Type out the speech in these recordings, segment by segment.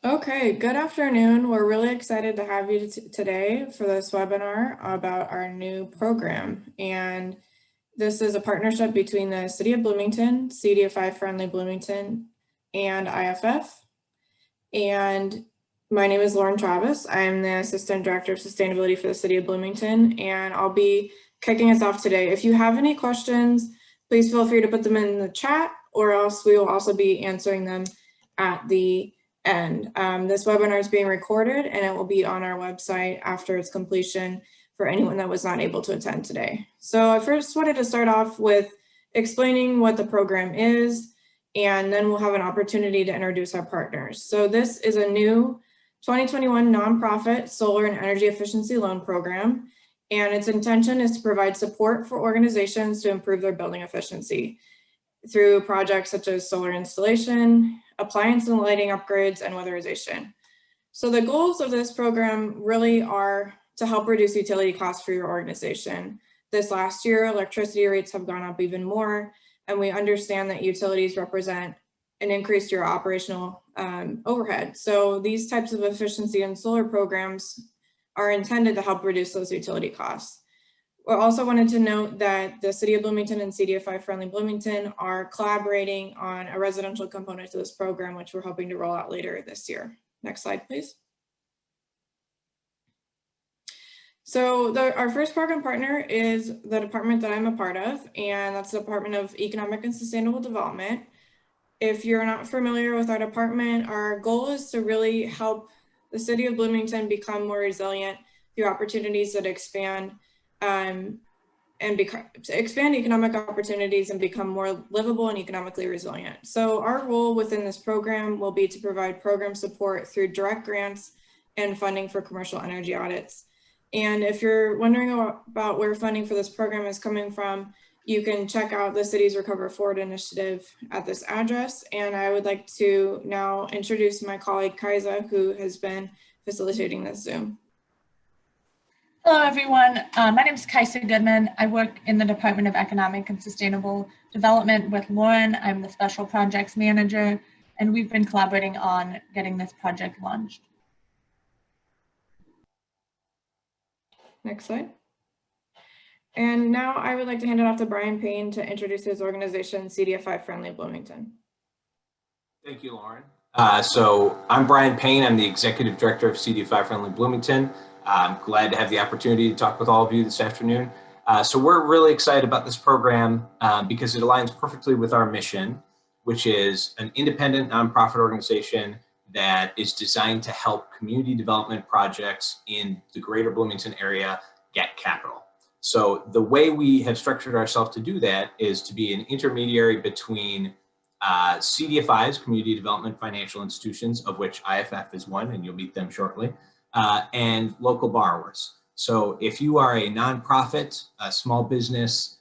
Okay, good afternoon. We're really excited to have you today for this webinar about our new program. And this is a partnership between the City of Bloomington, CDFI Friendly Bloomington, and IFF. And my name is Lauren Travis. I'm the Assistant Director of Sustainability for the City of Bloomington, and I'll be kicking us off today. If you have any questions, please feel free to put them in the chat, or else we will also be answering them at the end. This webinar is being recorded and it will be on our website after its completion for anyone that was not able to attend today. So I first wanted to start off with explaining what the program is, and then we'll have an opportunity to introduce our partners. So this is a new 2021 nonprofit solar and energy efficiency loan program, and its intention is to provide support for organizations to improve their building efficiency through projects such as solar installation, appliance and lighting upgrades, and weatherization. So the goals of this program really are to help reduce utility costs for your organization. This last year, electricity rates have gone up even more, and we understand that utilities represent an increase to your operational overhead. So these types of efficiency and solar programs are intended to help reduce those utility costs. We also wanted to note that the City of Bloomington and CDFI Friendly Bloomington are collaborating on a residential component to this program, which we're hoping to roll out later this year. Next slide, please. So our first program partner is the department that I'm a part of, and that's the Department of Economic and Sustainable Development. If you're not familiar with our department, our goal is to really help the City of Bloomington become more resilient through opportunities that expand economic opportunities and become more livable and economically resilient. So our role within this program will be to provide program support through direct grants and funding for commercial energy audits. And if you're wondering about where funding for this program is coming from, you can check out the city's Recover Forward initiative at this address. And I would like to now introduce my colleague Kaisa, who has been facilitating this Zoom. Hello, everyone. My name is Kaisa Goodman. I work in the Department of Economic and Sustainable Development with Lauren. I'm the Special Projects Manager, and we've been collaborating on getting this project launched. Next slide. And now I would like to hand it off to Brian Payne to introduce his organization, CDFI Friendly Bloomington. Thank you, Lauren. So I'm Brian Payne. I'm the Executive Director of CDFI Friendly Bloomington. I'm glad to have the opportunity to talk with all of you this afternoon. So we're really excited about this program because it aligns perfectly with our mission, which is an independent nonprofit organization that is designed to help community development projects in the greater Bloomington area get capital. So the way we have structured ourselves to do that is to be an intermediary between CDFIs, Community Development Financial Institutions, of which IFF is one, and you'll meet them shortly, and local borrowers. So if you are a nonprofit, a small business,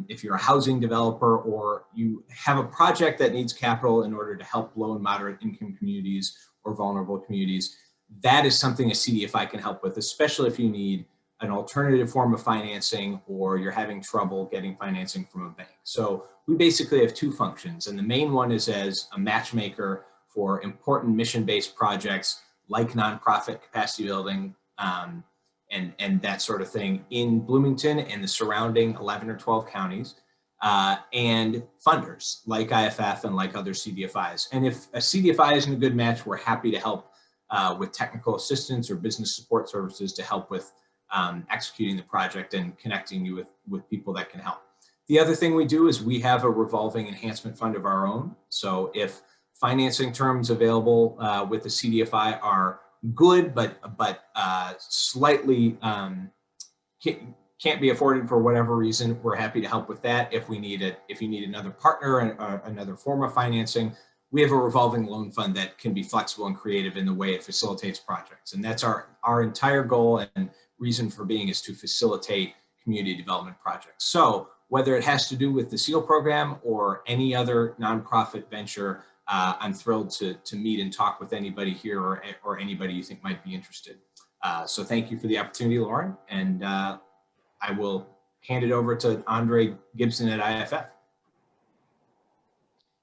if you're a housing developer, or you have a project that needs capital in order to help low and moderate income communities or vulnerable communities, that is something a CDFI can help with, especially if you need an alternative form of financing or you're having trouble getting financing from a bank. So we basically have two functions, and the main one is as a matchmaker for important mission-based projects like nonprofit capacity building and that sort of thing in Bloomington and the surrounding 11 or 12 counties, and funders like IFF and like other CDFIs. And if a CDFI isn't a good match, we're happy to help with technical assistance or business support services to help with executing the project and connecting you with people that can help. The other thing we do is we have a revolving enhancement fund of our own. So if financing terms available with the CDFI are good, but slightly can't be afforded for whatever reason, we're happy to help with that. If you need another partner and another form of financing, we have a revolving loan fund that can be flexible and creative in the way it facilitates projects. And that's our entire goal and reason for being, is to facilitate community development projects. So whether it has to do with the SEAL program or any other nonprofit venture, I'm thrilled to meet and talk with anybody here or anybody you think might be interested. So thank you for the opportunity, Lauren, and I will hand it over to Andre Gibson at IFF.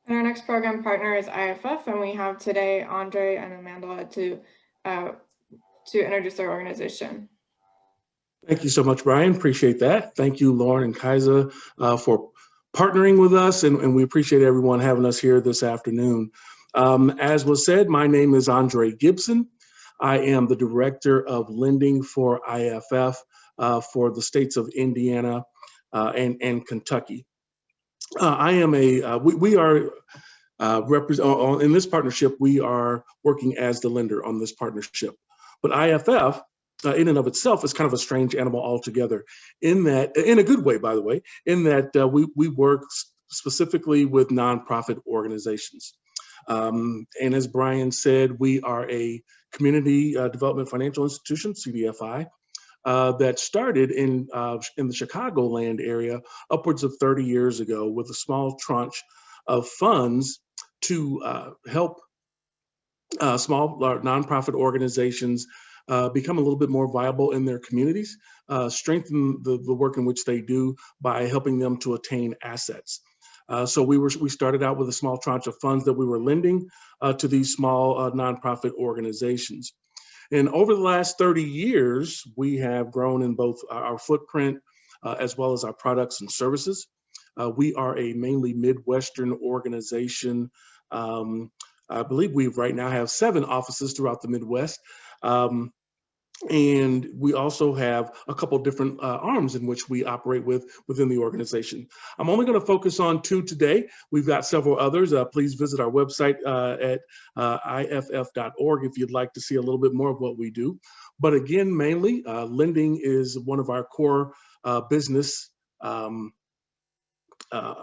And our next program partner is IFF, and we have today Andre and Amanda to introduce their organization. Thank you so much, Brian. Appreciate that. Thank you, Lauren and Kaisa, for partnering with us, and we appreciate everyone having us here this afternoon. As was said, my name is Andre Gibson. I am the Director of Lending for IFF for the states of Indiana and Kentucky. We are in this partnership, we are working as the lender on this partnership. But IFF, in and of itself, is kind of a strange animal altogether, in that, in a good way, by the way, in that we work specifically with nonprofit organizations. And as Brian said, we are a community development financial institution, CDFI, that started in the Chicagoland area upwards of 30 years ago with a small tranche of funds to help small nonprofit organizations become a little bit more viable in their communities, strengthen the work in which they do by helping them to attain assets. So we started out with a small tranche of funds that we were lending to these small nonprofit organizations. And over the last 30 years, we have grown in both our footprint as well as our products and services. We are a mainly Midwestern organization. I believe we right now have 7 offices throughout the Midwest. And we also have a couple different arms in which we operate within the organization. I'm only going to focus on 2 today. We've got several others. Please visit our website at iff.org if you'd like to see a little bit more of what we do. But again, mainly, lending is one of our core business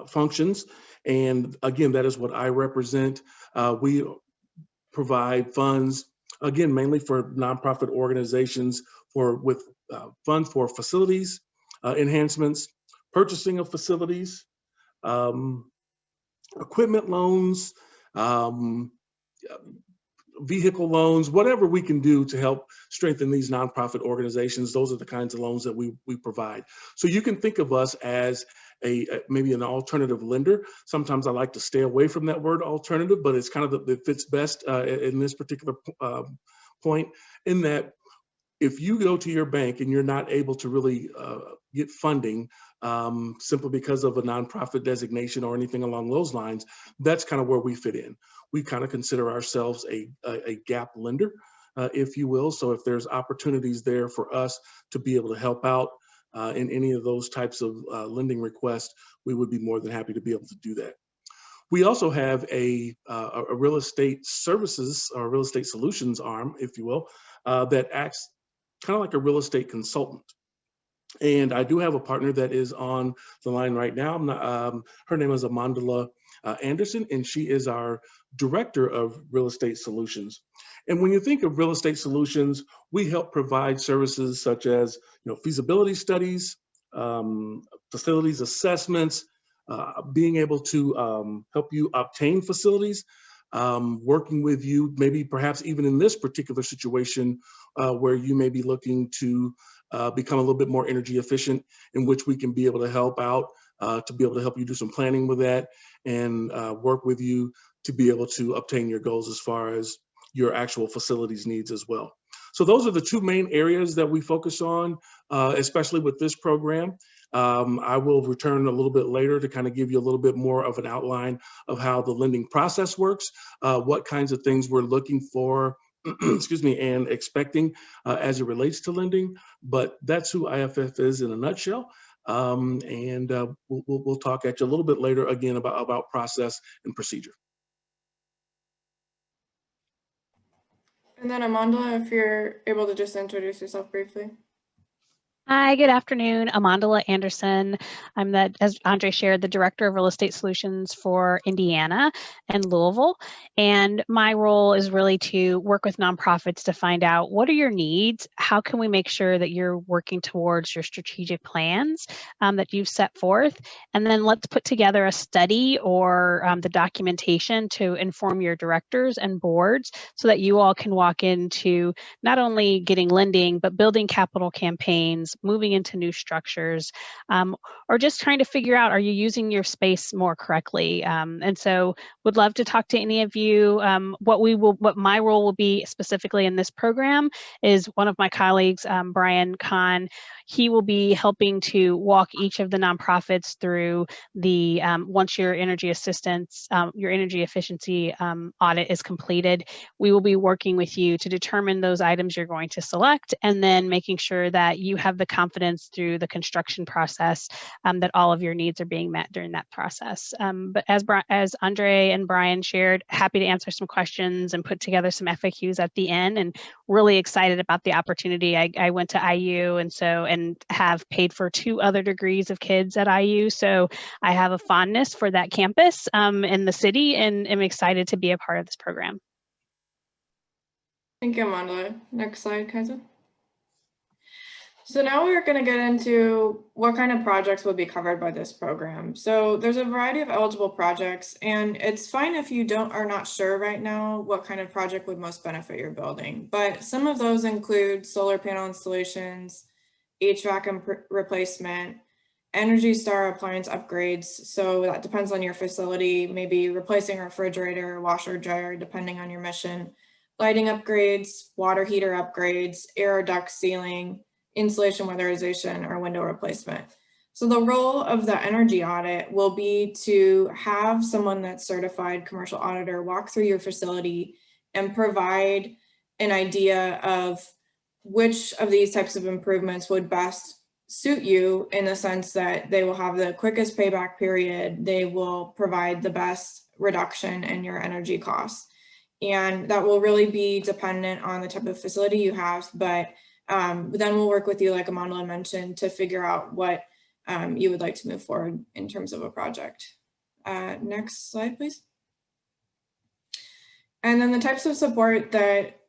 functions. And again, that is what I represent. We provide funds, again, mainly for nonprofit organizations with funds for facilities enhancements, purchasing of facilities, equipment loans, vehicle loans, whatever we can do to help strengthen these nonprofit organizations. Those are the kinds of loans that we provide. So you can think of us as maybe an alternative lender. Sometimes I like to stay away from that word alternative, but it's kind of it fits best in this particular point, in that if you go to your bank and you're not able to really get funding simply because of a nonprofit designation or anything along those lines, that's kind of where we fit in. We kind of consider ourselves a gap lender, if you will. So if there's opportunities there for us to be able to help out in any of those types of lending requests, we would be more than happy to be able to do that. We also have a real estate services or real estate solutions arm, if you will, that acts kind of like a real estate consultant. And I do have a partner that is on the line right now. Her name is Amanda Anderson, and she is our Director of Real Estate Solutions. And when you think of real estate solutions, we help provide services such as feasibility studies, facilities assessments, being able to help you obtain facilities, working with you, maybe perhaps even in this particular situation where you may be looking to become a little bit more energy efficient, in which we can be able to help out, to be able to help you do some planning with that and work with you to be able to obtain your goals as far as your actual facilities needs as well. So those are the 2 main areas that we focus on, especially with this program. I will return a little bit later to kind of give you a little bit more of an outline of how the lending process works, what kinds of things we're looking for, excuse me, and expecting as it relates to lending. But that's who IFF is in a nutshell. And we'll talk at you a little bit later again about process and procedure. And then Amanda, if you're able to just introduce yourself briefly. Hi, good afternoon. Amanda Anderson. I'm as Andre shared, the Director of Real Estate Solutions for Indiana and Louisville. And my role is really to work with nonprofits to find out what are your needs, how can we make sure that you're working towards your strategic plans that you've set forth, and then let's put together a study or the documentation to inform your directors and boards so that you all can walk into not only getting lending, but building capital campaigns buildings, moving into new structures, or just trying to figure out, are you using your space more correctly? And so would love to talk to any of you. What my role will be specifically in this program is one of my colleagues, Brian Kahn. He will be helping to walk each of the nonprofits through the, once your energy assistance, your energy efficiency audit is completed, we will be working with you to determine those items you're going to select, and then making sure that you have the confidence through the construction process that all of your needs are being met during that process. But as Andre and Brian shared, happy to answer some questions and put together some FAQs at the end, and really excited about the opportunity. I went to IU and have paid for 2 other degrees of kids at IU. So I have a fondness for that campus in the city, and am excited to be a part of this program. Thank you, Amanda. Next slide, Kaiser. So now we're going to get into what kind of projects will be covered by this program. So there's a variety of eligible projects, and it's fine if you are not sure right now what kind of project would most benefit your building. But some of those include solar panel installations, HVAC replacement, Energy Star appliance upgrades. So that depends on your facility, maybe replacing a refrigerator, washer, dryer, depending on your mission, lighting upgrades, water heater upgrades, air duct sealing, insulation weatherization, or window replacement. So the role of the energy audit will be to have someone that's certified commercial auditor walk through your facility and provide an idea of which of these types of improvements would best suit you, in the sense that they will have the quickest payback period, they will provide the best reduction in your energy costs. And that will really be dependent on the type of facility you have, but then we'll work with you, like Amanda mentioned, to figure out what you would like to move forward in terms of a project. Next slide, please. And then the types of support that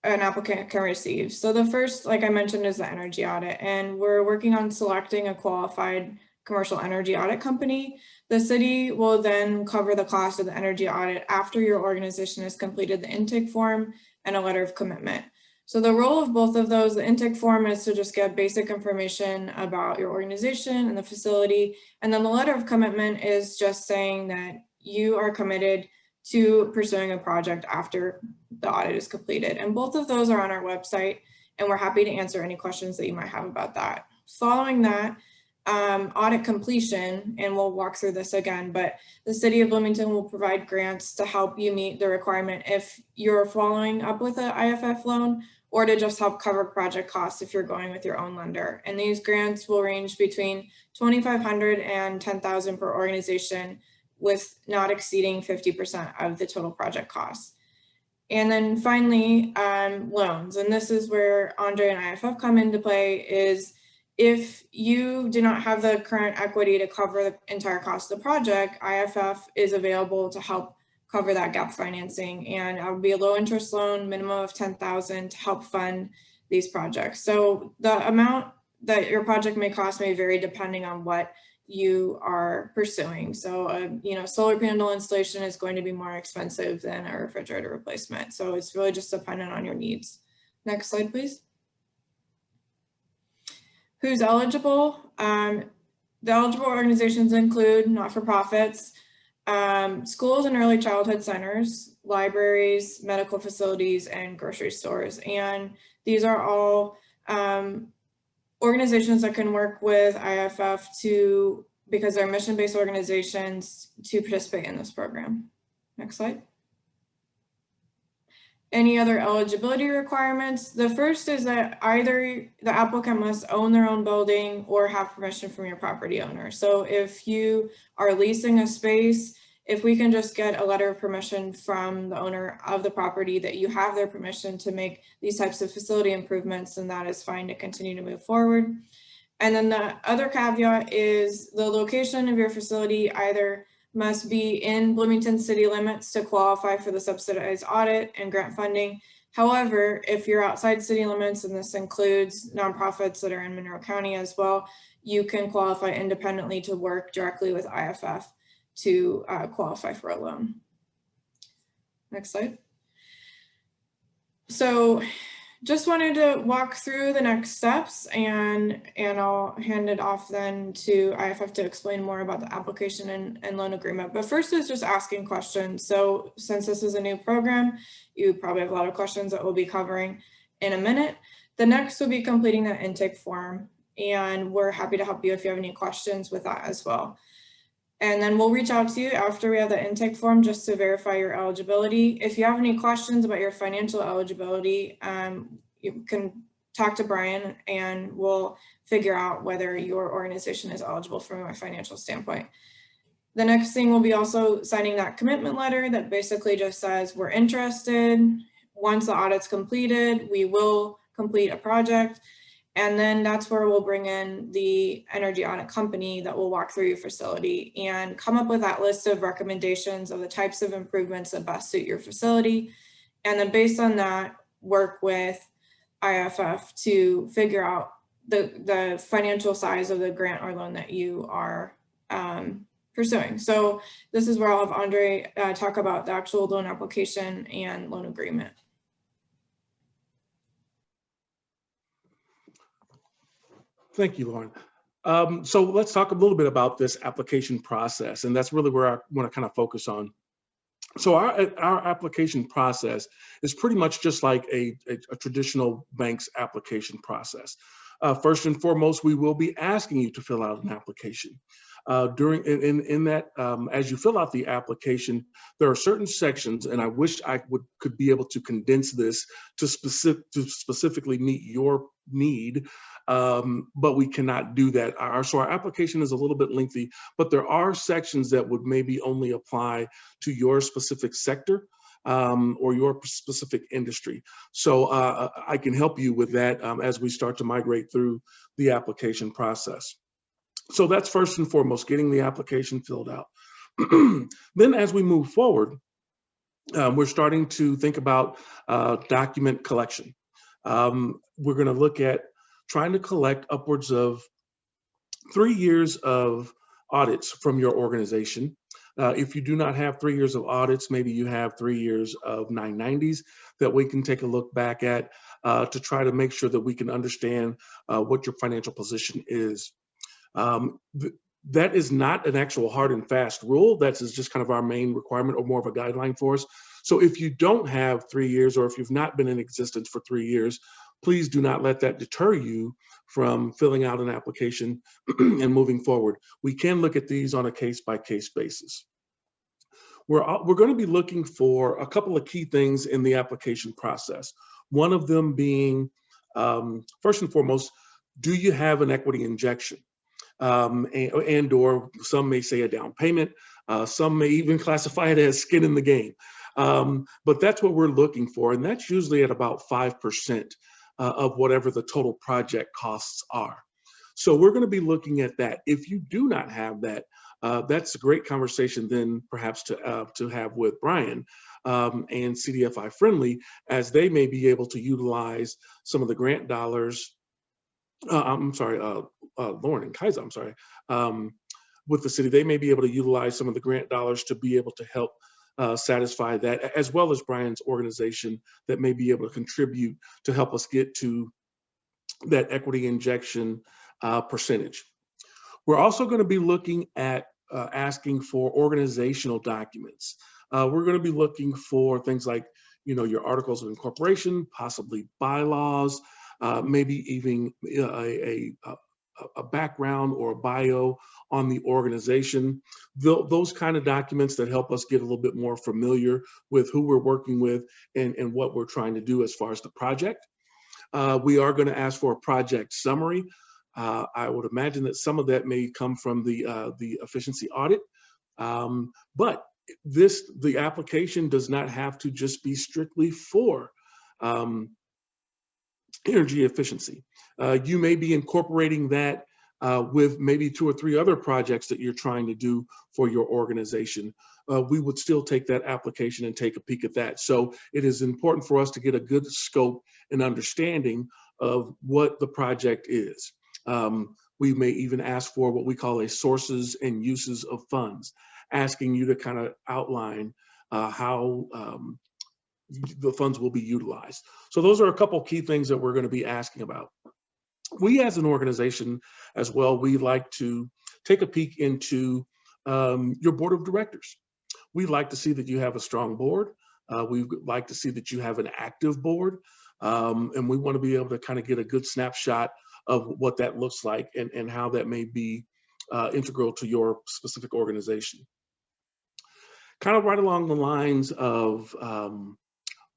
an applicant can receive. So the first, like I mentioned, is the energy audit, and we're working on selecting a qualified commercial energy audit company. The city will then cover the cost of the energy audit after your organization has completed the intake form and a letter of commitment. So the role of both of those, the intake form is to just get basic information about your organization and the facility. And then the letter of commitment is just saying that you are committed to pursuing a project after the audit is completed. And both of those are on our website, and we're happy to answer any questions that you might have about that. Following that, audit completion, and we'll walk through this again, but the City of Bloomington will provide grants to help you meet the requirement if you're following up with an IFF loan, or to just help cover project costs if you're going with your own lender. And these grants will range between $2,500 and $10,000 per organization, with not exceeding 50% of the total project costs. And then finally, loans. And this is where Andre and IFF come into play, is if you do not have the current equity to cover the entire cost of the project, IFF is available to help cover that gap financing. And it would be a low interest loan, minimum of $10,000, to help fund these projects. So the amount that your project may cost may vary depending on what you are pursuing. So, solar panel installation is going to be more expensive than a refrigerator replacement. So it's really just dependent on your needs. Next slide, please. Who's eligible? The eligible organizations include not-for-profits, schools and early childhood centers, libraries, medical facilities, and grocery stores. And these are all organizations that can work with IFF because they're mission-based organizations, to participate in this program. Next slide. Any other eligibility requirements? The first is that either the applicant must own their own building or have permission from your property owner. So if you are leasing a space, if we can just get a letter of permission from the owner of the property that you have their permission to make these types of facility improvements, then that is fine to continue to move forward. And then the other caveat is the location of your facility either must be in Bloomington city limits to qualify for the subsidized audit and grant funding. However, if you're outside city limits, and this includes nonprofits that are in Monroe County as well, you can qualify independently to work directly with IFF to qualify for a loan. Next slide. So just wanted to walk through the next steps, and I'll hand it off then to IFF to explain more about the application and loan agreement. But first is just asking questions. So since this is a new program, you probably have a lot of questions that we'll be covering in a minute. The next will be completing that intake form, and we're happy to help you if you have any questions with that as well. And then we'll reach out to you after we have the intake form just to verify your eligibility. If you have any questions about your financial eligibility, you can talk to Brian and we'll figure out whether your organization is eligible from a financial standpoint. The next thing will be also signing that commitment letter that basically just says we're interested. Once the audit's completed, we will complete a project. And then that's where we'll bring in the energy audit company that will walk through your facility and come up with that list of recommendations of the types of improvements that best suit your facility. And then based on that, work with IFF to figure out the financial size of the grant or loan that you are pursuing. So this is where I'll have Andre talk about the actual loan application and loan agreement. Thank you, Lauren. So let's talk a little bit about this application process, and that's really where I want to kind of focus on. So our application process is pretty much just like a traditional bank's application process. First and foremost, we will be asking you to fill out an application. In that, as you fill out the application, there are certain sections, and I wish I could be able to condense this to specifically meet your need, but we cannot do that. So our application is a little bit lengthy, but there are sections that would maybe only apply to your specific sector or your specific industry. So I can help you with that as we start to migrate through the application process. So that's first and foremost, getting the application filled out. Then as we move forward, we're starting to think about document collection. We're going to look at trying to collect upwards of 3 years of audits from your organization. If you do not have 3 years of audits, maybe you have 3 years of 990s that we can take a look back at to try to make sure that we can understand what your financial position is. That is not an actual hard and fast rule. That's just kind of our main requirement or more of a guideline for us. So if you don't have 3 years or if you've not been in existence for 3 years, please do not let that deter you from filling out an application and moving forward. We can look at these on a case-by-case basis. We're going to be looking for a couple of key things in the application process. One of them being, first and foremost, do you have an equity injection? And or some may say a down payment. Some may even classify it as skin in the game. But that's what we're looking for. And that's usually at about 5% of whatever the total project costs are. So we're going to be looking at that. If you do not have that, that's a great conversation then perhaps to have with Brian and CDFI Friendly, as they may be able to utilize some of the grant dollars. Lauren and Kaiser, with the city, they may be able to utilize some of the grant dollars to be able to help satisfy that, as well as Brian's organization that may be able to contribute to help us get to that equity injection percentage. We're also going to be looking at asking for organizational documents. We're going to be looking for things like, your articles of incorporation, possibly bylaws, maybe even a background or a bio on the organization. Those kind of documents that help us get a little bit more familiar with who we're working with and what we're trying to do as far as the project. We are going to ask for a project summary. I would imagine that some of that may come from the efficiency audit, but the application does not have to just be strictly for energy efficiency. You may be incorporating that with maybe 2 or 3 other projects that you're trying to do for your organization. We would still take that application and take a peek at that. So it is important for us to get a good scope and understanding of what the project is. We may even ask for what we call a sources and uses of funds, asking you to kind of outline how the funds will be utilized. So those are a couple key things that we're going to be asking about. We as an organization as well, we like to take a peek into your board of directors. We'd like to see that you have a strong board. We'd like to see that you have an active board. And we want to be able to kind of get a good snapshot of what that looks like and how that may be integral to your specific organization. Kind of right along the lines of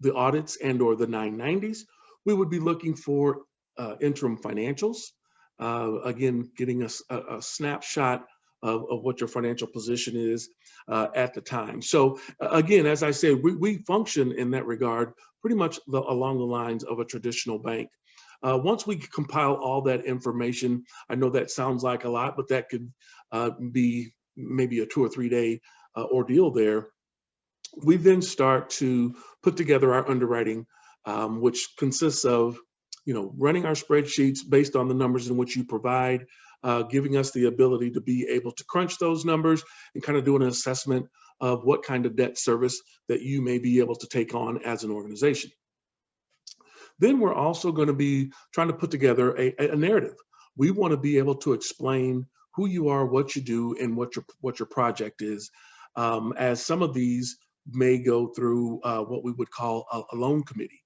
the audits and or the 990s, we would be looking for interim financials. Again, getting a snapshot of what your financial position is at the time. So again, as I said, we function in that regard pretty much along the lines of a traditional bank. Once we compile all that information, I know that sounds like a lot, but that could be maybe a 2 or 3 day ordeal there. We then start to put together our underwriting, which consists of, running our spreadsheets based on the numbers in which you provide, giving us the ability to be able to crunch those numbers and kind of do an assessment of what kind of debt service that you may be able to take on as an organization. Then we're also going to be trying to put together a narrative. We want to be able to explain who you are, what you do, and what your project is, as some of these may go through what we would call a loan committee.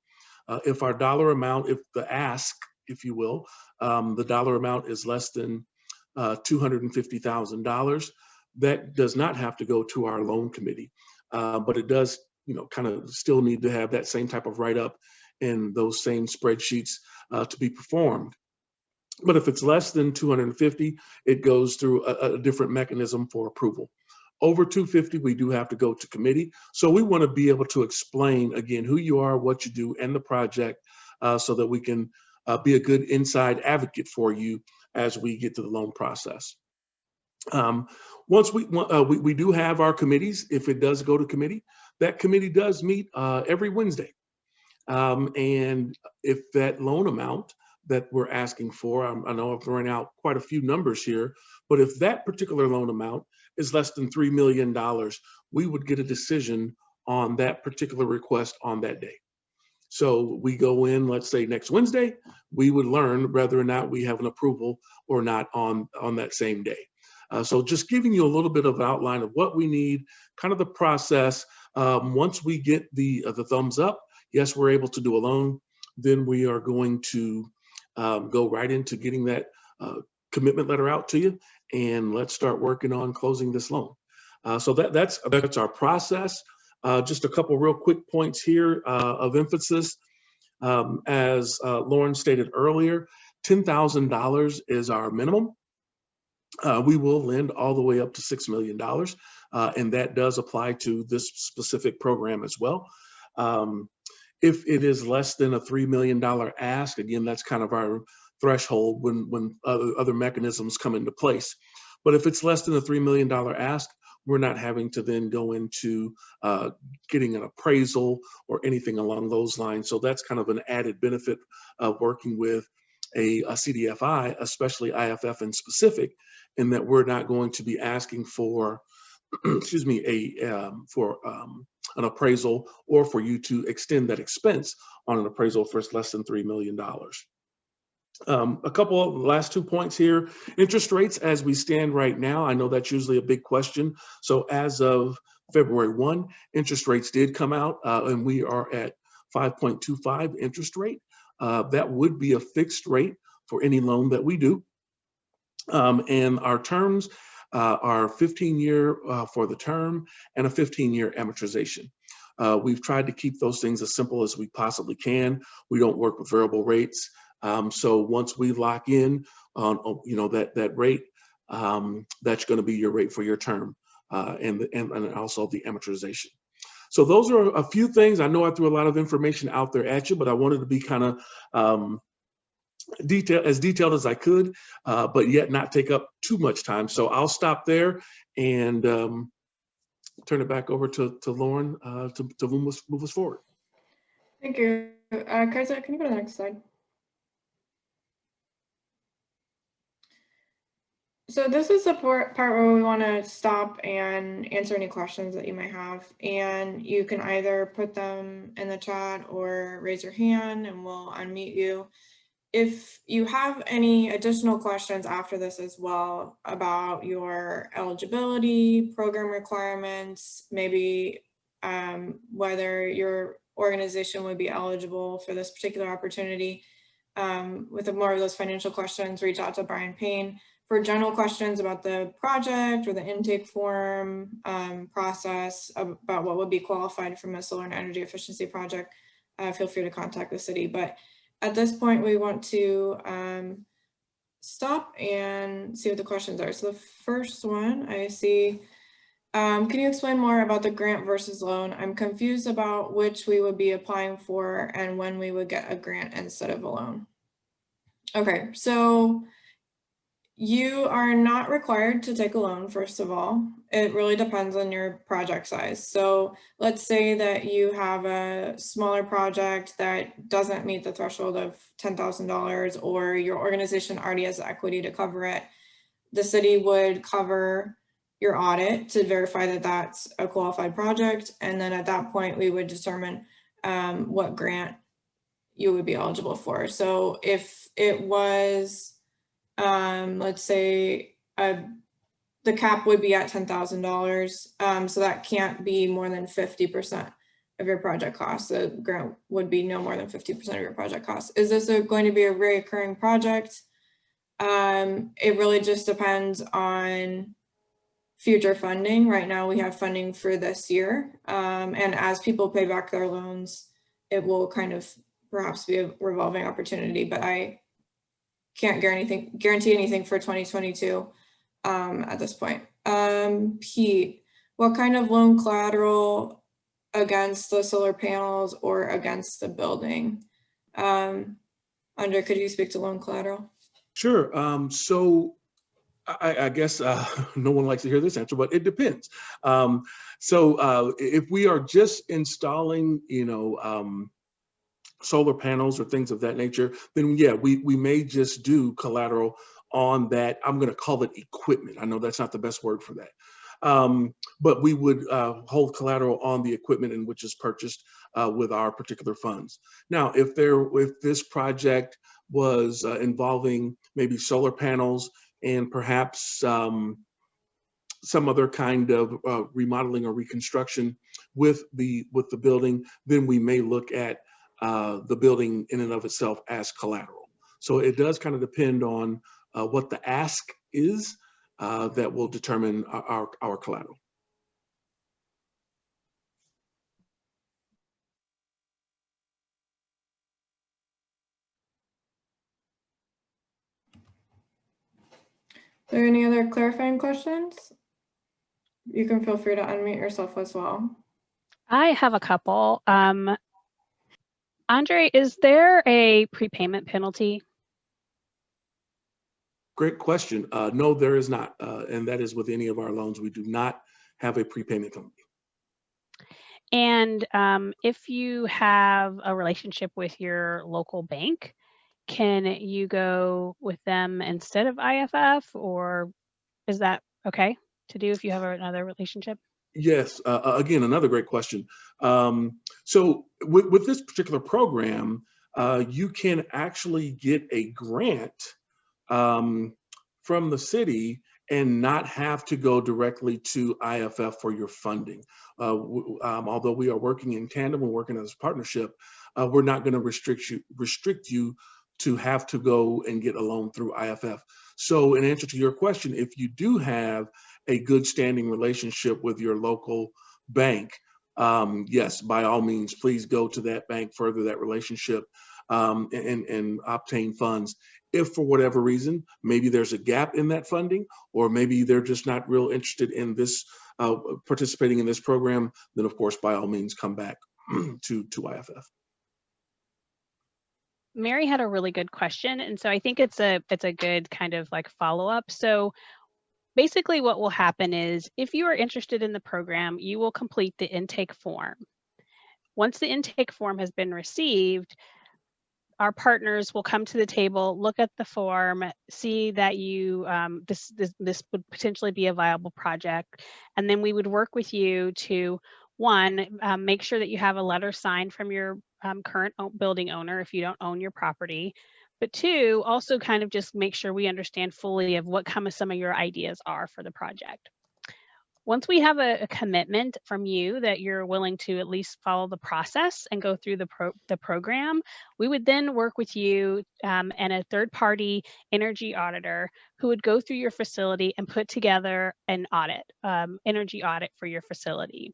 If our dollar amount, if the ask, if you will, the dollar amount is less than $250,000, that does not have to go to our loan committee, but it does, kind of still need to have that same type of write-up and those same spreadsheets to be performed. But if it's less than 250, it goes through a different mechanism for approval. Over 250, we do have to go to committee. So we want to be able to explain, again, who you are, what you do, and the project, so that we can be a good inside advocate for you as we get to the loan process. Once we do have our committees, if it does go to committee, that committee does meet every Wednesday. And if that loan amount that we're asking for, I know I'm throwing out quite a few numbers here, but if that particular loan amount is less than $3 million, we would get a decision on that particular request on that day. So we go in, let's say next Wednesday, we would learn whether or not we have an approval or not on that same day. So just giving you a little bit of an outline of what we need, kind of the process. Once we get the thumbs up, yes, we're able to do a loan, then we are going to go right into getting that commitment letter out to you, and let's start working on closing this loan. So that's our process. Just a couple real quick points here of emphasis. As Lauren stated earlier, $10,000 is our minimum. We will lend all the way up to $6 million, and that does apply to this specific program as well. If it is less than a $3 million ask, again, that's kind of our threshold when other mechanisms come into place. But if it's less than a $3 million ask, we're not having to then go into getting an appraisal or anything along those lines. So that's kind of an added benefit of working with a CDFI, especially IFF in specific, in that we're not going to be asking for, excuse me, for an appraisal or for you to extend that expense on an appraisal for less than $3 million. A couple of last 2 points here. Interest rates as we stand right now, I know that's usually a big question. So as of February 1, interest rates did come out and we are at 5.25 interest rate. That would be a fixed rate for any loan that we do. And our terms are 15-year for the term and a 15-year amortization. We've tried to keep those things as simple as we possibly can. We don't work with variable rates. So once we lock in on that rate, that's going to be your rate for your term and also the amortization. So those are a few things. I know I threw a lot of information out there at you, but I wanted to be kind of detailed as I could, but yet not take up too much time. So I'll stop there and turn it back over to Lauren to move us forward. Thank you. Kaisa, can you go to the next slide? So this is the part where we want to stop and answer any questions that you might have. And you can either put them in the chat or raise your hand and we'll unmute you. If you have any additional questions after this as well about your eligibility, program requirements, maybe whether your organization would be eligible for this particular opportunity, with more of those financial questions, reach out to Brian Payne. For general questions about the project or the intake form process, about what would be qualified from a solar and energy efficiency project, feel free to contact the city. But at this point, we want to stop and see what the questions are. So the first one I see, can you explain more about the grant versus loan? I'm confused about which we would be applying for and when we would get a grant instead of a loan. Okay, so you are not required to take a loan, first of all. It really depends on your project size. So let's say that you have a smaller project that doesn't meet the threshold of $10,000, or your organization already has the equity to cover it. The city would cover your audit to verify that that's a qualified project. And then at that point, we would determine what grant you would be eligible for. So if it was, let's say the cap would be at $10,000. So that can't be more than 50% of your project cost. The grant would be no more than 50% of your project cost. Is this going to be a recurring project? It really just depends on future funding. Right now we have funding for this year. And as people pay back their loans, it will kind of perhaps be a revolving opportunity, but I can't guarantee anything for 2022 at this point. Pete, what kind of loan collateral against the solar panels or against the building? Andre, could you speak to loan collateral? Sure. So I guess no one likes to hear this answer, but it depends. So if we are just installing, solar panels or things of that nature, then yeah, we may just do collateral on that. I'm going to call it equipment. I know that's not the best word for that. But we would hold collateral on the equipment in which is purchased with our particular funds. Now, if this project was involving maybe solar panels and perhaps some other kind of remodeling or reconstruction with the building, then we may look at the building in and of itself as collateral. So it does kind of depend on what the ask is that will determine our collateral. Are there any other clarifying questions? You can feel free to unmute yourself as well. I have a couple. Andre, is there a prepayment penalty? Great question. No, there is not. And that is with any of our loans. We do not have a prepayment penalty. And if you have a relationship with your local bank, can you go with them instead of IFF, or is that okay to do if you have another relationship? Yes, again, another great question. So with this particular program, you can actually get a grant from the city and not have to go directly to IFF for your funding. Although we are working in tandem, we're working as a partnership, we're not going to restrict you to have to go and get a loan through IFF. So in answer to your question, if you do have a good standing relationship with your local bank, yes, by all means, please go to that bank, further that relationship, and obtain funds. If for whatever reason, maybe there's a gap in that funding, or maybe they're just not real interested in this, participating in this program, then of course, by all means, come back to IFF. Mary had a really good question, and so I think it's a good kind of like follow-up. So basically what will happen is if you are interested in the program, you will complete the intake form. Once the intake form has been received, our partners will come to the table, look at the form, see that you this would potentially be a viable project, and then we would work with you to make sure that you have a letter signed from your current building owner if you don't own your property, but two, also kind of just make sure we understand fully of what some of your ideas are for the project. Once we have a commitment from you that you're willing to at least follow the process and go through the program, we would then work with you and a third-party energy auditor who would go through your facility and put together an audit, energy audit for your facility.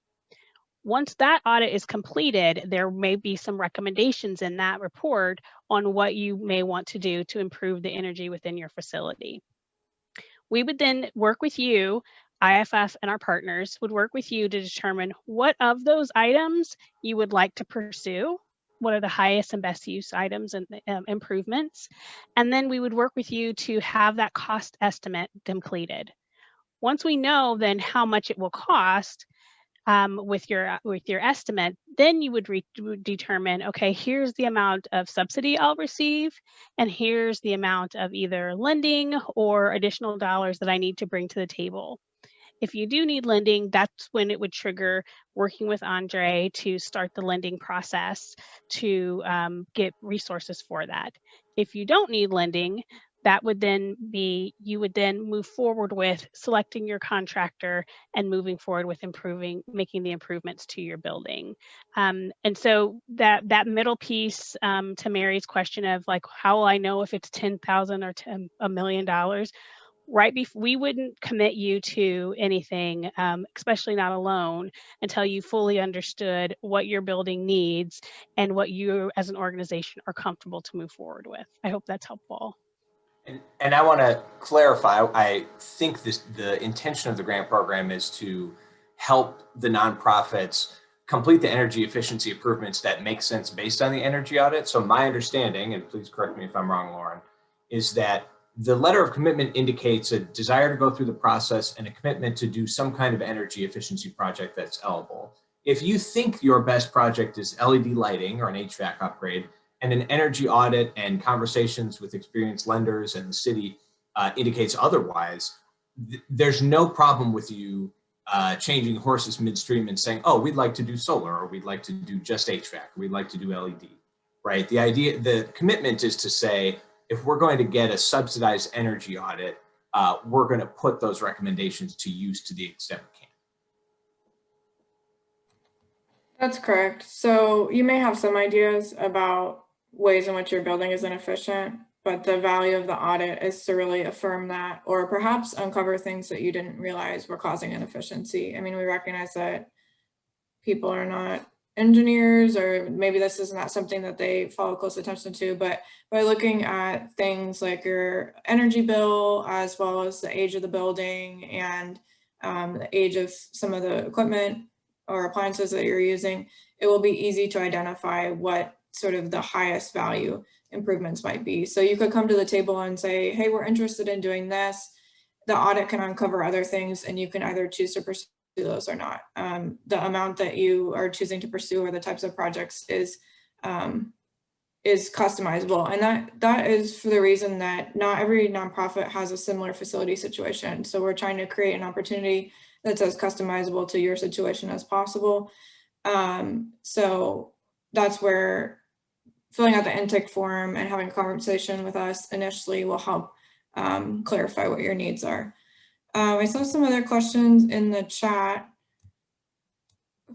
Once that audit is completed, there may be some recommendations in that report on what you may want to do to improve the energy within your facility. We would then work with you, IFF and our partners would work with you to determine what of those items you would like to pursue, what are the highest and best use items and improvements, and then we would work with you to have that cost estimate completed. Once we know then how much it will cost, with your estimate, then you would determine, okay, here's the amount of subsidy I'll receive, and here's the amount of either lending or additional dollars that I need to bring to the table. If you do need lending, that's when it would trigger working with Andre to start the lending process to get resources for that. If you don't need lending, that would then be, you would then move forward with selecting your contractor and moving forward with making the improvements to your building. And so that middle piece, to Mary's question of like, how will I know if it's $10,000 or $1 million? Right before, we wouldn't commit you to anything, especially not a loan, until you fully understood what your building needs and what you as an organization are comfortable to move forward with. I hope that's helpful. And I want to clarify, I think the intention of the grant program is to help the nonprofits complete the energy efficiency improvements that make sense based on the energy audit. So my understanding, and please correct me if I'm wrong, Lauren, is that the letter of commitment indicates a desire to go through the process and a commitment to do some kind of energy efficiency project that's eligible. If you think your best project is LED lighting or an HVAC upgrade, and an energy audit and conversations with experienced lenders and the city indicates otherwise, there's no problem with you changing horses midstream and saying, oh, we'd like to do solar, or we'd like to do just HVAC, or we'd like to do LED, right? The commitment is to say, if we're going to get a subsidized energy audit, we're going to put those recommendations to use to the extent we can. That's correct. So you may have some ideas about ways in which your building is inefficient, but the value of the audit is to really affirm that, or perhaps uncover things that you didn't realize were causing inefficiency. I mean, we recognize that people are not engineers, or maybe this is not something that they follow close attention to, but by looking at things like your energy bill, as well as the age of the building and the age of some of the equipment or appliances that you're using, it will be easy to identify what sort of the highest value improvements might be. So you could come to the table and say, hey, we're interested in doing this. The audit can uncover other things, and you can either choose to pursue those or not. The amount that you are choosing to pursue or the types of projects is customizable. And that is for the reason that not every nonprofit has a similar facility situation. So we're trying to create an opportunity that's as customizable to your situation as possible. So that's where filling out the intake form and having a conversation with us initially will help clarify what your needs are. I saw some other questions in the chat.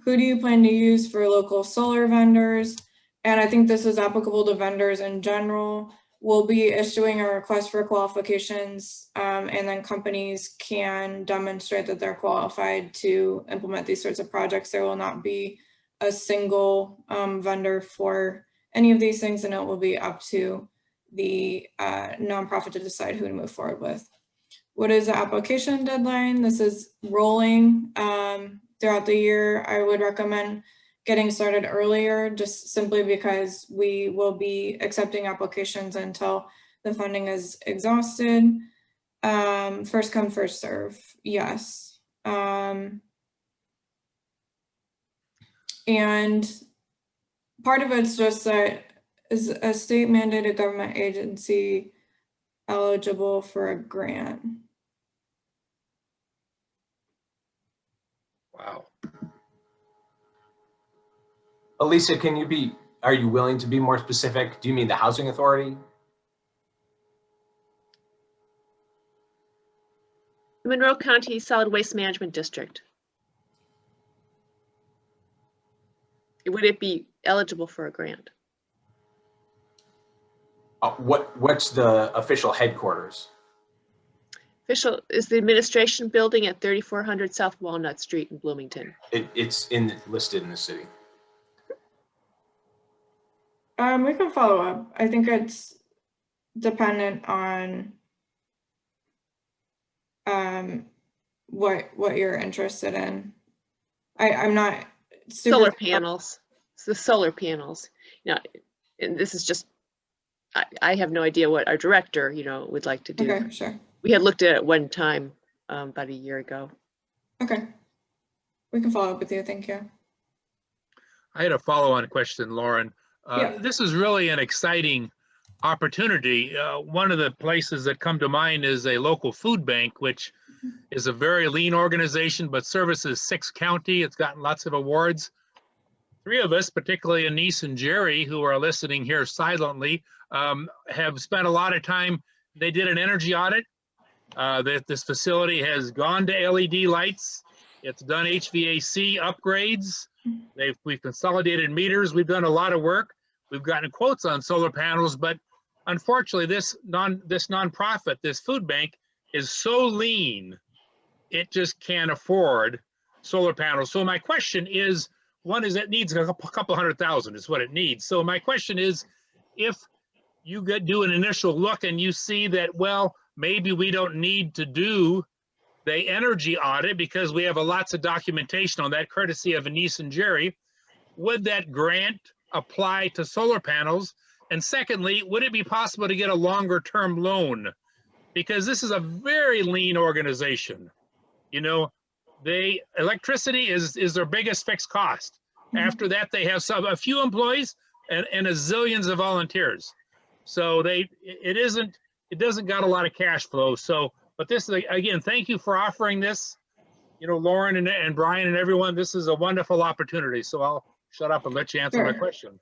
Who do you plan to use for local solar vendors? And I think this is applicable to vendors in general. We'll be issuing a request for qualifications, and then companies can demonstrate that they're qualified to implement these sorts of projects. There will not be a single vendor for any of these things, and it will be up to the nonprofit to decide who to move forward with. What is the application deadline? This is rolling throughout the year. I would recommend getting started earlier, just simply because we will be accepting applications until the funding is exhausted. First come, first serve, yes. And part of it's just that Is a state mandated government agency eligible for a grant? Wow. Elisa, are you willing to be more specific? Do you mean the housing authority? The Monroe County Solid Waste Management District. Would it be eligible for a grant? What's the official headquarters? Official is the administration building at 3400 South Walnut Street in Bloomington. It's listed in the city. We can follow up. I think it's dependent on what you're interested in. I'm not super Solar panels. It's the solar panels. You know, and this is just, I have no idea what our director, you know, would like to do. Okay, sure. We had looked at it one time about a year ago. Okay. We can follow up with you. Thank you. I had a follow-on question, Lauren. Yeah. This is really an exciting opportunity. One of the places that come to mind is a local food bank, which is a very lean organization, but services 6 counties. It's gotten lots of awards. 3 of us, particularly Anise and Jerry, who are listening here silently, have spent a lot of time. They did an energy audit. This facility has gone to LED lights. It's done HVAC upgrades. We've consolidated meters. We've done a lot of work. We've gotten quotes on solar panels, but unfortunately, this nonprofit, this food bank, is so lean, it just can't afford solar panels. So my question is, one is it needs a couple $100,000 is what it needs. So my question is, if you do an initial look and you see that, well, maybe we don't need to do the energy audit because we have lots of documentation on that, courtesy of Anise and Jerry, would that grant apply to solar panels? And secondly, would it be possible to get a longer term loan? Because this is a very lean organization. You know, electricity is their biggest fixed cost. After that, they have a few employees and a zillions of volunteers. So it doesn't got a lot of cash flow. So, but this is, again, thank you for offering this. You know, Lauren and Brian and everyone, this is a wonderful opportunity. So I'll shut up and let you answer my question.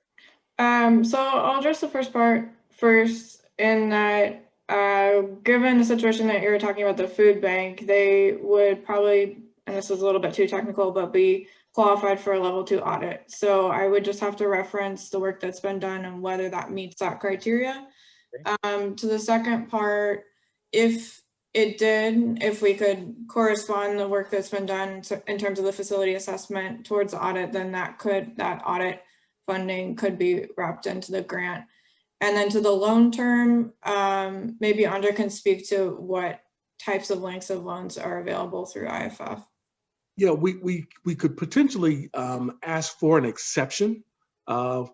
So I'll address the first part first, in that given the situation that you were talking about, the food bank, they would probably, and this is a little bit too technical, but be qualified for a level 2 audit. So I would just have to reference the work that's been done and whether that meets that criteria. To the second part, if we could correspond the work that's been done in terms of the facility assessment towards the audit, then that audit funding could be wrapped into the grant. And then to the loan term, maybe Andre can speak to what types of lengths of loans are available through IFF. Yeah, we could potentially ask for an exception for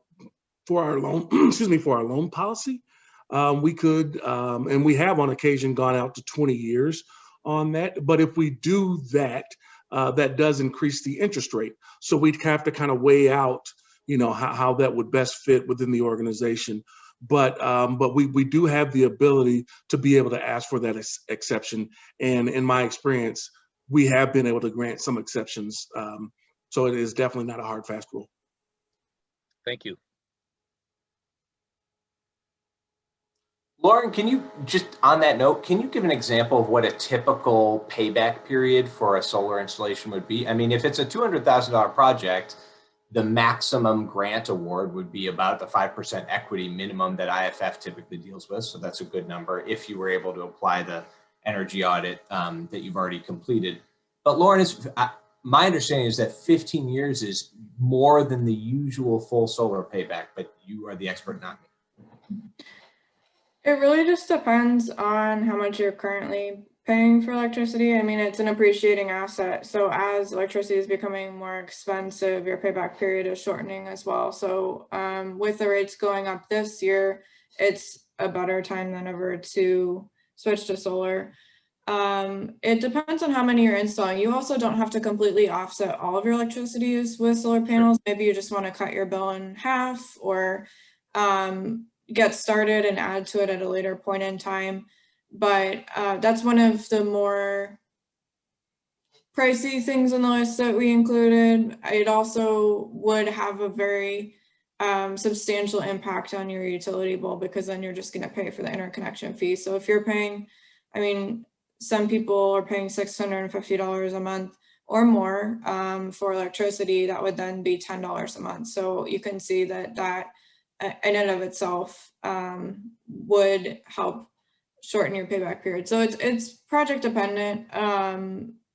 our loan, excuse me, for our loan policy. We could, and we have on occasion gone out to 20 years on that. But if we do that, that does increase the interest rate. So we'd have to kind of weigh out, you know, how that would best fit within the organization. But we do have the ability to be able to ask for that exception. And in my experience, we have been able to grant some exceptions. So it is definitely not a hard, fast rule. Thank you. Lauren, can you just, on that note, can you give an example of what a typical payback period for a solar installation would be? I mean, if it's a $200,000 project, the maximum grant award would be about the 5% equity minimum that IFF typically deals with. So that's a good number if you were able to apply the energy audit that you've already completed. But Lauren, my understanding is that 15 years is more than the usual full solar payback, but you are the expert, not me. It really just depends on how much you're currently paying for electricity. I mean, it's an appreciating asset. So as electricity is becoming more expensive, your payback period is shortening as well. So with the rates going up this year, it's a better time than ever to switch to solar. It depends on how many you're installing. You also don't have to completely offset all of your electricity use with solar panels. Maybe you just want to cut your bill in half, or get started and add to it at a later point in time. But that's one of the more pricey things on the list that we included. It also would have a very substantial impact on your utility bill, because then you're just going to pay for the interconnection fee. So if you're paying, I mean, some people are paying $650 a month or more for electricity, that would then be $10 a month. So you can see that that in and of itself would help shorten your payback period. So it's project dependent,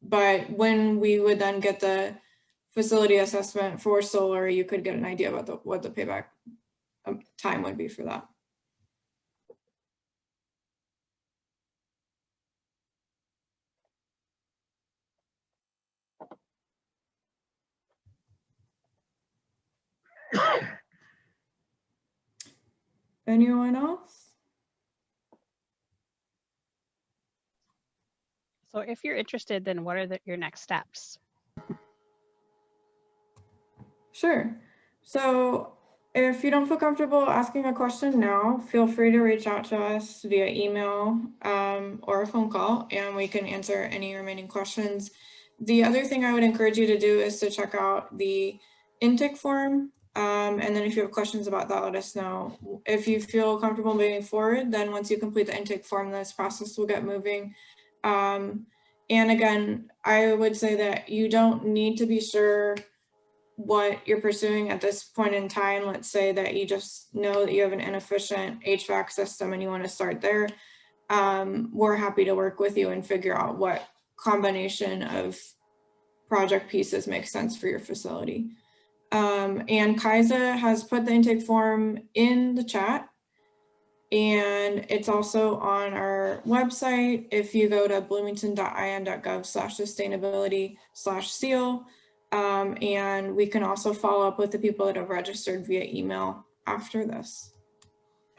but when we would then get the facility assessment for solar, you could get an idea about what the payback time would be for that. Anyone else? So if you're interested, then what are your next steps? Sure. So if you don't feel comfortable asking a question now, feel free to reach out to us via email or a phone call, and we can answer any remaining questions. The other thing I would encourage you to do is to check out the intake form. And then if you have questions about that, let us know. If you feel comfortable moving forward, then once you complete the intake form, this process will get moving. And again, I would say that you don't need to be sure what you're pursuing at this point in time. Let's say that you just know that you have an inefficient HVAC system and you want to start there. We're happy to work with you and figure out what combination of project pieces makes sense for your facility. And Kaisa has put the intake form in the chat, and it's also on our website. If you go to bloomington.in.gov/sustainability/seal, and we can also follow up with the people that have registered via email after this.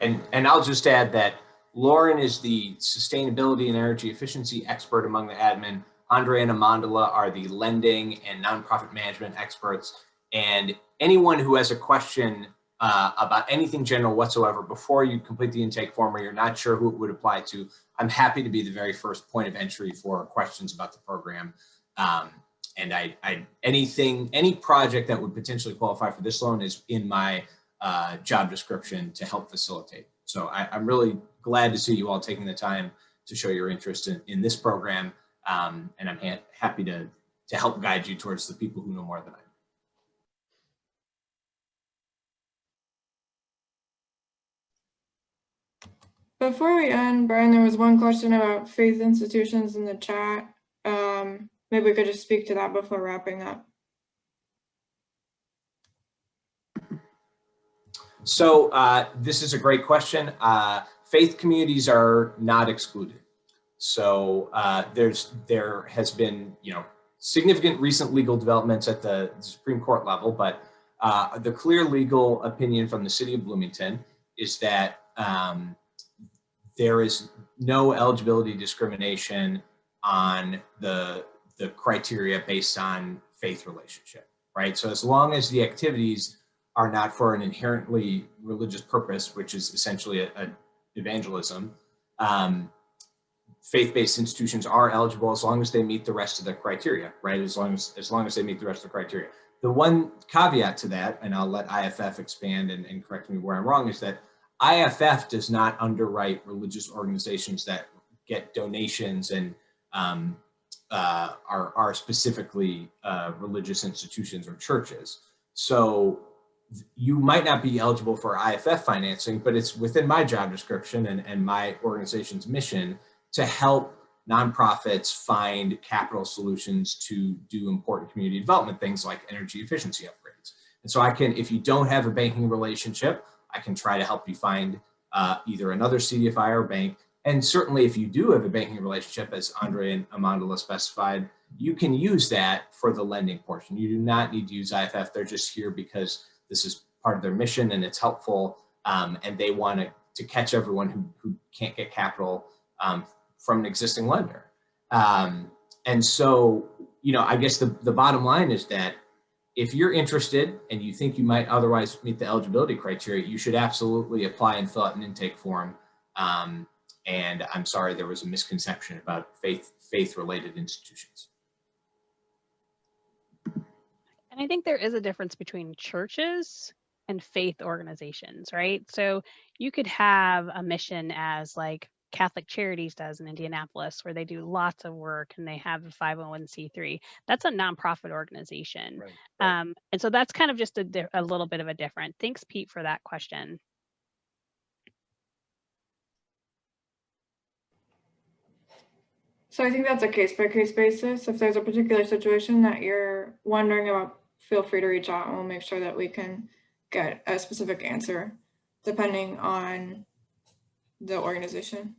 And I'll just add that Lauren is the sustainability and energy efficiency expert among the admin. Andre and Amandala are the lending and nonprofit management experts. And anyone who has a question about anything general whatsoever before you complete the intake form, or you're not sure who it would apply to, I'm happy to be the very first point of entry for questions about the program. And any project that would potentially qualify for this loan is in my job description to help facilitate. So I'm really glad to see you all taking the time to show your interest in this program. And I'm happy to help guide you towards the people who know more than I do. Before we end, Brian, there was one question about faith institutions in the chat. Maybe we could just speak to that before wrapping up. So this is a great question. Faith communities are not excluded. So there has been, significant recent legal developments at the Supreme Court level, but the clear legal opinion from the city of Bloomington is that there is no eligibility discrimination on the criteria based on faith relationship, right? So as long as the activities are not for an inherently religious purpose, which is essentially a evangelism, faith-based institutions are eligible as long as they meet the rest of the criteria, right? As long as they meet the rest of the criteria. The one caveat to that, and I'll let IFF expand and correct me where I'm wrong, is that IFF does not underwrite religious organizations that get donations and are specifically religious institutions or churches. So you might not be eligible for IFF financing, but it's within my job description and my organization's mission to help nonprofits find capital solutions to do important community development things like energy efficiency upgrades. And so if you don't have a banking relationship, I can try to help you find either another CDFI or bank. And certainly if you do have a banking relationship, as Andre and Amandala specified, you can use that for the lending portion. You do not need to use IFF. They're just here because this is part of their mission and it's helpful. And they want to catch everyone who can't get capital from an existing lender. And so, I guess the bottom line is that if you're interested and you think you might otherwise meet the eligibility criteria, you should absolutely apply and fill out an intake form. And I'm sorry, there was a misconception about faith-related institutions. And I think there is a difference between churches and faith organizations, right? So you could have a mission as like Catholic Charities does in Indianapolis, where they do lots of work and they have a 501c3. That's a nonprofit organization. Right, right. And so that's kind of just a little bit of a different. Thanks, Pete, for that question. So I think that's a case-by-case basis. If there's a particular situation that you're wondering about, feel free to reach out and we'll make sure that we can get a specific answer depending on the organization.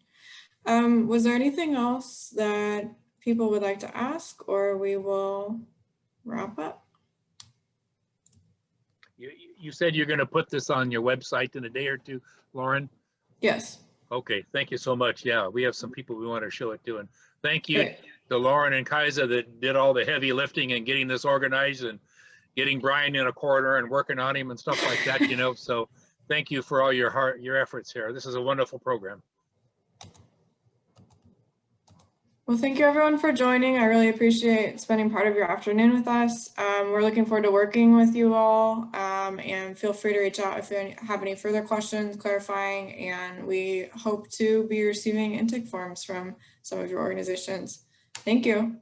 Was there anything else that people would like to ask, or we will wrap up? You said you're going to put this on your website in a day or two, Lauren? Yes. Okay, thank you so much. Yeah, we have some people we want to show it to. And thank you Great. to Lauren and Kaiser that did all the heavy lifting and getting this organized and getting Brian in a corner and working on him and stuff like that, you know. So thank you for all your efforts here. This is a wonderful program. Well, thank you everyone for joining. I really appreciate spending part of your afternoon with us. We're looking forward to working with you all, and feel free to reach out if you have any further questions, clarifying, and we hope to be receiving intake forms from some of your organizations. Thank you.